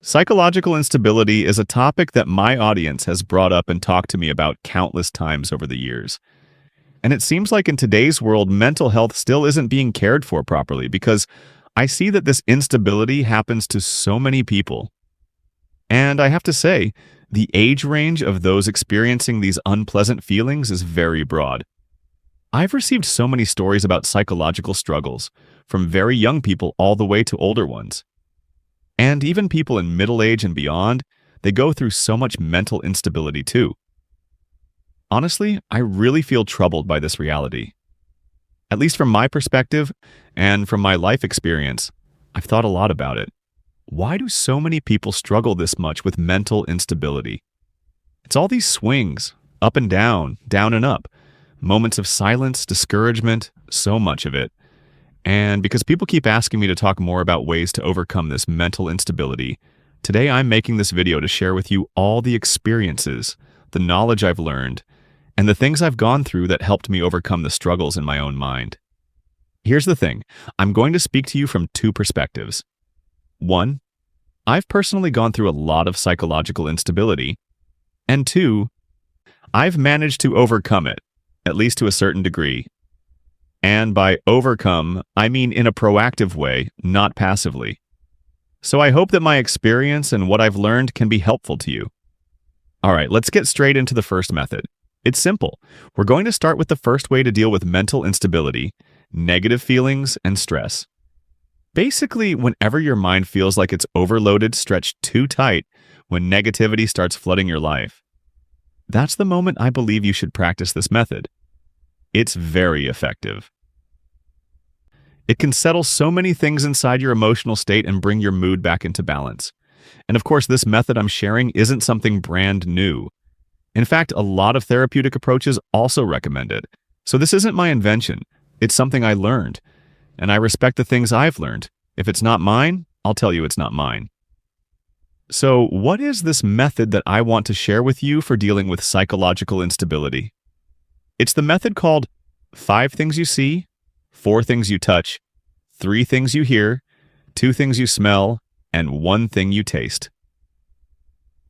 Psychological instability is a topic that my audience has brought up and talked to me about countless times over the years. And it seems like in today's world, mental health still isn't being cared for properly because I see that this instability happens to so many people. And I have to say, the age range of those experiencing these unpleasant feelings is very broad. I've received so many stories about psychological struggles, from very young people all the way to older ones. And even people in middle age and beyond, they go through so much mental instability too. Honestly, I really feel troubled by this reality. At least from my perspective and from my life experience, I've thought a lot about it. Why do so many people struggle this much with mental instability? It's all these swings, up and down and up, moments of silence, discouragement, so much of it. And because people keep asking me to talk more about ways to overcome this mental instability, today I'm making this video to share with you all the experiences, the knowledge I've learned, and the things I've gone through that helped me overcome the struggles in my own mind. Here's the thing, I'm going to speak to you from two perspectives. One, I've personally gone through a lot of psychological instability. And two, I've managed to overcome it, at least to a certain degree. And by overcome, I mean in a proactive way, not passively. So I hope that my experience and what I've learned can be helpful to you. All right, let's get straight into the first method. It's simple. We're going to start with the first way to deal with mental instability, negative feelings, and stress. Basically, whenever your mind feels like it's overloaded, stretched too tight, when negativity starts flooding your life, that's the moment I believe you should practice this method. It's very effective. It can settle so many things inside your emotional state and bring your mood back into balance. And of course, this method I'm sharing isn't something brand new. In fact, a lot of therapeutic approaches also recommend it. So this isn't my invention. It's something I learned. And I respect the things I've learned. If it's not mine, I'll tell you it's not mine. So what is this method that I want to share with you for dealing with psychological instability? It's the method called 5 things you see, 4 things you touch, 3 things you hear, 2 things you smell, and 1 thing you taste.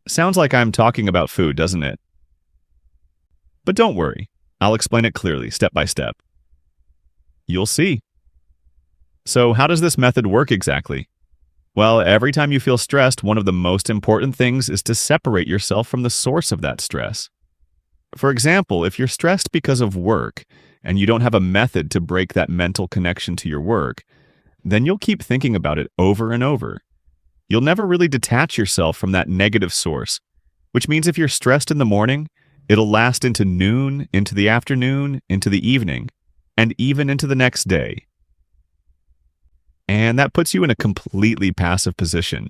Sounds like I'm talking about food, doesn't it? But don't worry, I'll explain it clearly, step by step. You'll see. So how does this method work exactly? Well, every time you feel stressed, one of the most important things is to separate yourself from the source of that stress. For example, if you're stressed because of work and you don't have a method to break that mental connection to your work, then you'll keep thinking about it over and over. You'll never really detach yourself from that negative source, which means if you're stressed in the morning, it'll last into noon, into the afternoon, into the evening, and even into the next day. And that puts you in a completely passive position.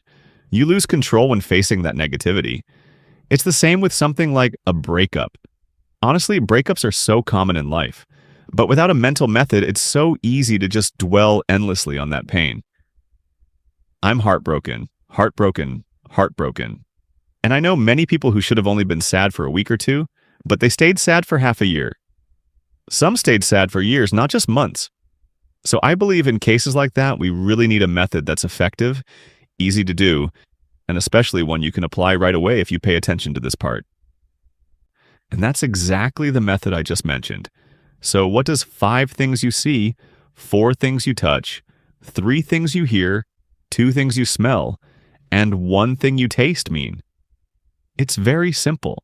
You lose control when facing that negativity. It's the same with something like a breakup. Honestly, breakups are so common in life. But without a mental method, it's so easy to just dwell endlessly on that pain. I'm heartbroken, heartbroken, heartbroken. And I know many people who should have only been sad for a week or two, but they stayed sad for half a year. Some stayed sad for years, not just months. So I believe in cases like that, we really need a method that's effective, easy to do, and especially one you can apply right away if you pay attention to this part. And that's exactly the method I just mentioned. So what does 5 things you see, 4 things you touch, 3 things you hear, 2 things you smell, and 1 thing you taste mean? It's very simple.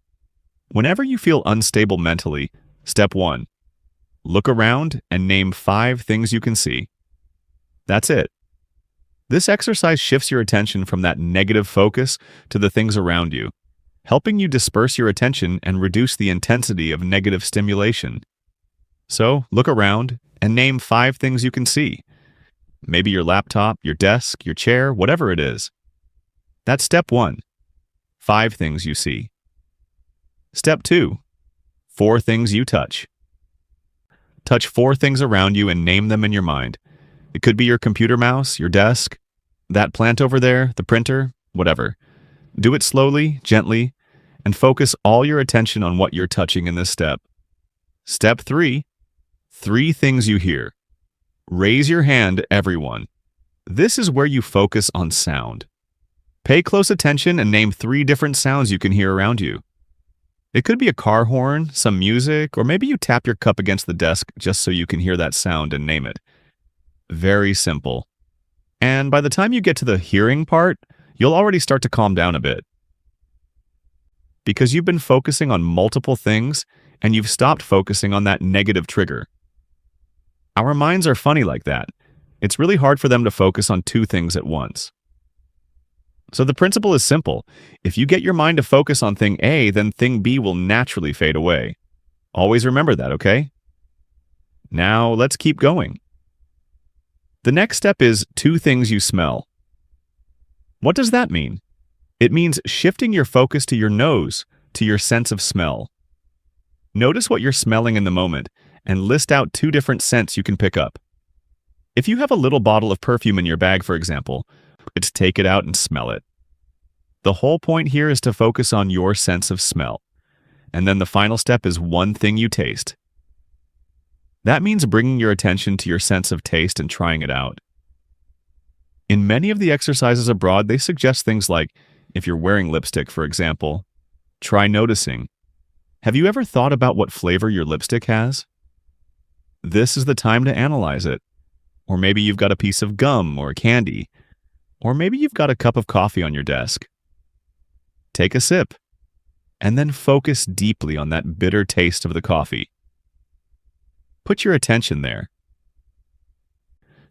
Whenever you feel unstable mentally, step 1. Look around and name 5 things you can see. That's it. This exercise shifts your attention from that negative focus to the things around you, helping you disperse your attention and reduce the intensity of negative stimulation. So, look around and name 5 things you can see. Maybe your laptop, your desk, your chair, whatever it is. That's step 1. 5 things you see. Step 2. 4 things you touch. Touch 4 things around you and name them in your mind. It could be your computer mouse, your desk, that plant over there, the printer, whatever. Do it slowly, gently, and focus all your attention on what you're touching in this step. Step 3. 3 things you hear. Raise your hand, everyone. This is where you focus on sound. Pay close attention and name 3 different sounds you can hear around you. It could be a car horn, some music, or maybe you tap your cup against the desk just so you can hear that sound and name it. Very simple. And by the time you get to the hearing part, you'll already start to calm down a bit. Because you've been focusing on multiple things and you've stopped focusing on that negative trigger. Our minds are funny like that. It's really hard for them to focus on 2 things at once. So the principle is simple. If you get your mind to focus on thing A, then thing B will naturally fade away. Always remember that, okay? Now, let's keep going. The next step is 2 things you smell. What does that mean? It means shifting your focus to your nose, to your sense of smell. Notice what you're smelling in the moment and list out 2 different scents you can pick up. If you have a little bottle of perfume in your bag, for example, it's take it out and smell it. The whole point here is to focus on your sense of smell. And then the final step is 1 thing you taste. That means bringing your attention to your sense of taste and trying it out. In many of the exercises abroad, they suggest things like, if you're wearing lipstick, for example, try noticing. Have you ever thought about what flavor your lipstick has? This is the time to analyze it. Or maybe you've got a piece of gum or candy. Or maybe you've got a cup of coffee on your desk. Take a sip, and then focus deeply on that bitter taste of the coffee. Put your attention there.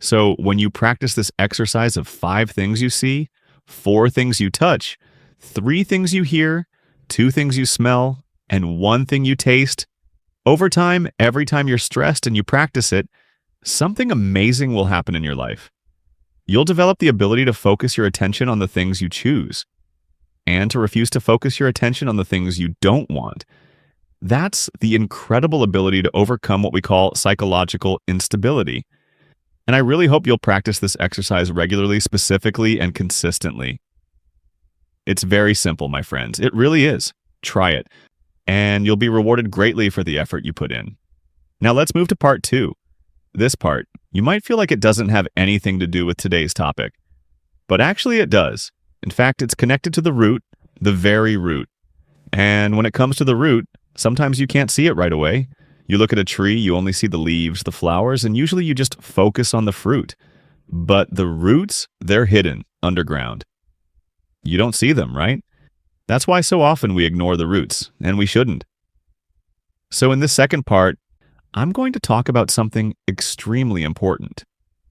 So when you practice this exercise of 5 things you see, 4 things you touch, 3 things you hear, 2 things you smell, and 1 thing you taste, over time, every time you're stressed and you practice it, something amazing will happen in your life. You'll develop the ability to focus your attention on the things you choose, and to refuse to focus your attention on the things you don't want. That's the incredible ability to overcome what we call psychological instability. And I really hope you'll practice this exercise regularly, specifically, and consistently. It's very simple, my friends. It really is. Try it, and you'll be rewarded greatly for the effort you put in. Now let's move to part 2. This part, you might feel like it doesn't have anything to do with today's topic, but actually it does. In fact, it's connected to the root, the very root. And when it comes to the root, sometimes you can't see it right away. You look at a tree, you only see the leaves, the flowers, and usually you just focus on the fruit. But the roots, they're hidden underground. You don't see them, right? That's why so often we ignore the roots, and we shouldn't. So in this second part, I'm going to talk about something extremely important.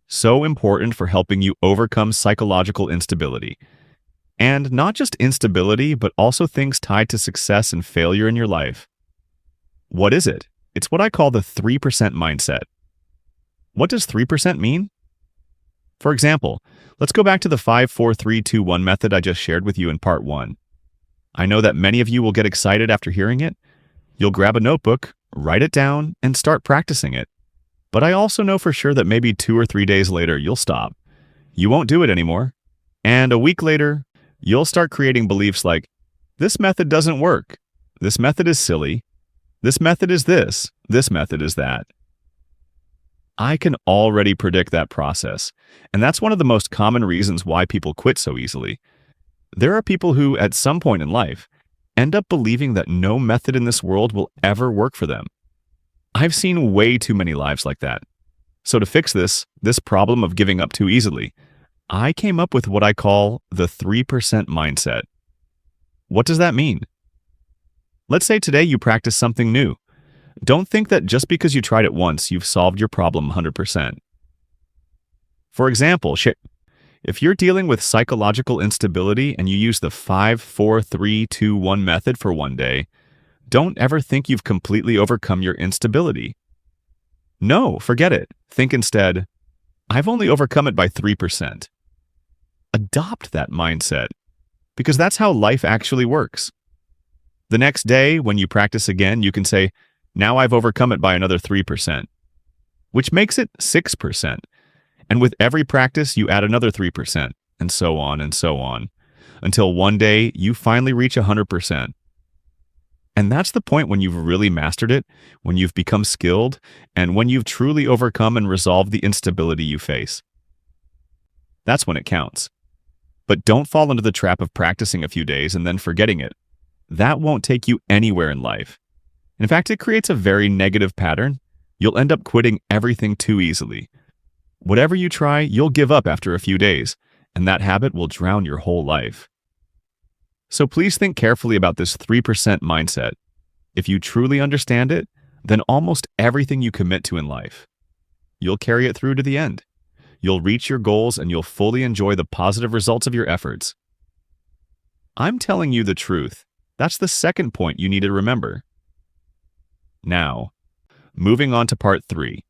So important for helping you overcome psychological instability. And not just instability, but also things tied to success and failure in your life. What is it? It's what I call the 3% mindset. What does 3% mean? For example, let's go back to the 5-4-3-2-1 method I just shared with you in part 1. I know that many of you will get excited after hearing it. You'll grab a notebook, write it down, and start practicing it. But I also know for sure that maybe 2 or 3 days later, you'll stop. You won't do it anymore. And a week later, you'll start creating beliefs like, this method doesn't work. This method is silly. This method is this. This method is that. I can already predict that process. And that's one of the most common reasons why people quit so easily. There are people who, at some point in life, end up believing that no method in this world will ever work for them. I've seen way too many lives like that. So to fix this problem of giving up too easily, I came up with what I call the 3% mindset. What does that mean? Let's say today you practice something new. Don't think that just because you tried it once, you've solved your problem 100%. For example, if you're dealing with psychological instability and you use the 5-4-3-2-1 method for one day, don't ever think you've completely overcome your instability. No, forget it. Think instead, I've only overcome it by 3%. Adopt that mindset, because that's how life actually works. The next day, when you practice again, you can say, now I've overcome it by another 3%, which makes it 6%. And with every practice, you add another 3%, and so on, until one day you finally reach 100%. And that's the point when you've really mastered it, when you've become skilled, and when you've truly overcome and resolved the instability you face. That's when it counts. But don't fall into the trap of practicing a few days and then forgetting it. That won't take you anywhere in life. In fact, it creates a very negative pattern. You'll end up quitting everything too easily. Whatever you try, you'll give up after a few days, and that habit will drown your whole life. So please think carefully about this 3% mindset. If you truly understand it, then almost everything you commit to in life, you'll carry it through to the end. You'll reach your goals and you'll fully enjoy the positive results of your efforts. I'm telling you the truth. That's the second point you need to remember. Now, moving on to part 3.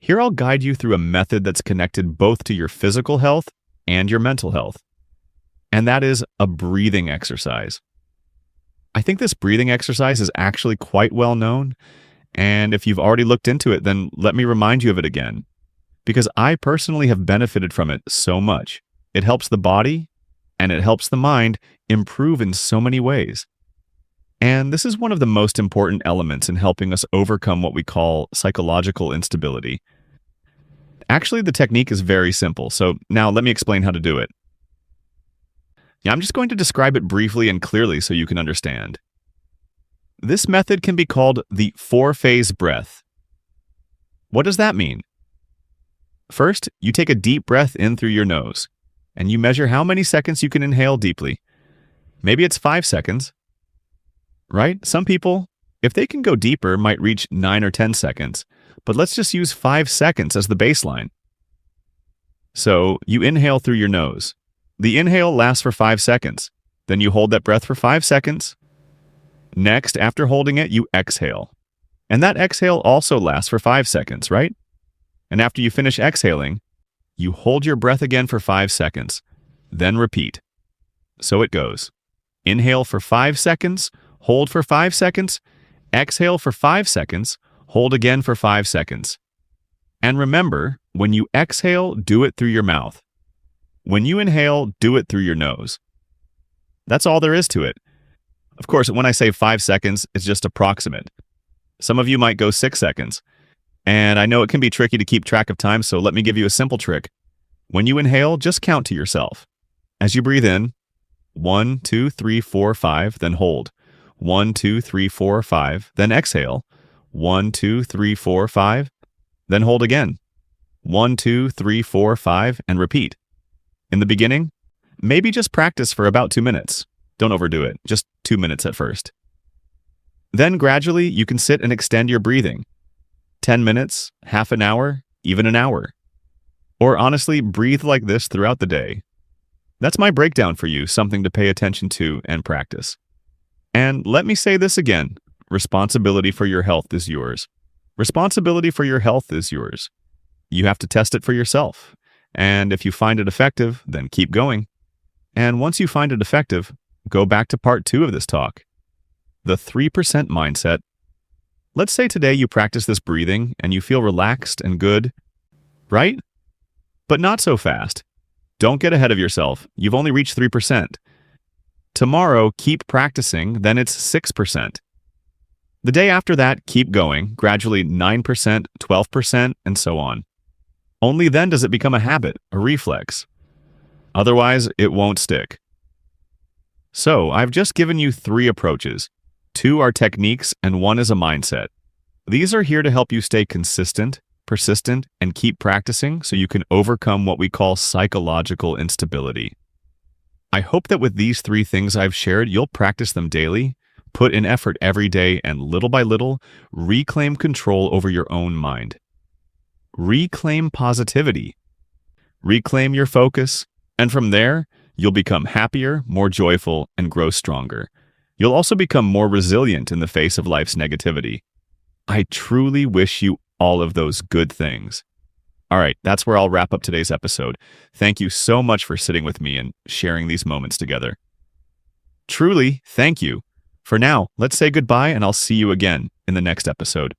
Here I'll guide you through a method that's connected both to your physical health and your mental health. And that is a breathing exercise. I think this breathing exercise is actually quite well known, and if you've already looked into it, then let me remind you of it again. Because I personally have benefited from it so much. It helps the body, and it helps the mind improve in so many ways. And this is one of the most important elements in helping us overcome what we call psychological instability. Actually, the technique is very simple, so now let me explain how to do it. I'm just going to describe it briefly and clearly so you can understand. This method can be called the 4-phase breath. What does that mean? First, you take a deep breath in through your nose, and you measure how many seconds you can inhale deeply. Maybe it's 5 seconds, right? Some people, if they can go deeper, might reach 9 or 10 seconds, but let's just use 5 seconds as the baseline. So, you inhale through your nose. The inhale lasts for 5 seconds. Then you hold that breath for 5 seconds. Next, after holding it, you exhale. And that exhale also lasts for 5 seconds, right? And after you finish exhaling, you hold your breath again for 5 seconds. Then repeat. So it goes. Inhale for 5 seconds, hold for 5 seconds, exhale for 5 seconds, hold again for 5 seconds. And remember, when you exhale, do it through your mouth. When you inhale, do it through your nose. That's all there is to it. Of course, when I say 5 seconds, it's just approximate. Some of you might go 6 seconds. And I know it can be tricky to keep track of time, so let me give you a simple trick. When you inhale, just count to yourself. As you breathe in, 1, 2, 3, 4, 5, then hold. 1, 2, 3, 4, 5, then exhale. 1, 2, 3, 4, 5, then hold again. 1, 2, 3, 4, 5, and repeat. In the beginning, maybe just practice for about 2 minutes. Don't overdo it, just 2 minutes at first. Then gradually, you can sit and extend your breathing. 10 minutes, half an hour, even an hour. Or honestly, breathe like this throughout the day. That's my breakdown for you, something to pay attention to and practice. And let me say this again, responsibility for your health is yours. Responsibility for your health is yours. You have to test it for yourself. And if you find it effective, then keep going. And once you find it effective, go back to part 2 of this talk. The 3% mindset. Let's say today you practice this breathing and you feel relaxed and good, right? But not so fast. Don't get ahead of yourself. You've only reached 3%. Tomorrow, keep practicing, then it's 6%. The day after that, keep going, gradually 9%, 12%, and so on. Only then does it become a habit, a reflex. Otherwise, it won't stick. So, I've just given you 3 approaches. 2 are techniques and 1 is a mindset. These are here to help you stay consistent, persistent, and keep practicing so you can overcome what we call psychological instability. I hope that with these 3 things I've shared, you'll practice them daily, put in effort every day, and little by little, reclaim control over your own mind. Reclaim positivity. Reclaim your focus, and from there, you'll become happier, more joyful, and grow stronger. You'll also become more resilient in the face of life's negativity. I truly wish you all of those good things. All right, that's where I'll wrap up today's episode. Thank you so much for sitting with me and sharing these moments together. Truly, thank you. For now, let's say goodbye and I'll see you again in the next episode.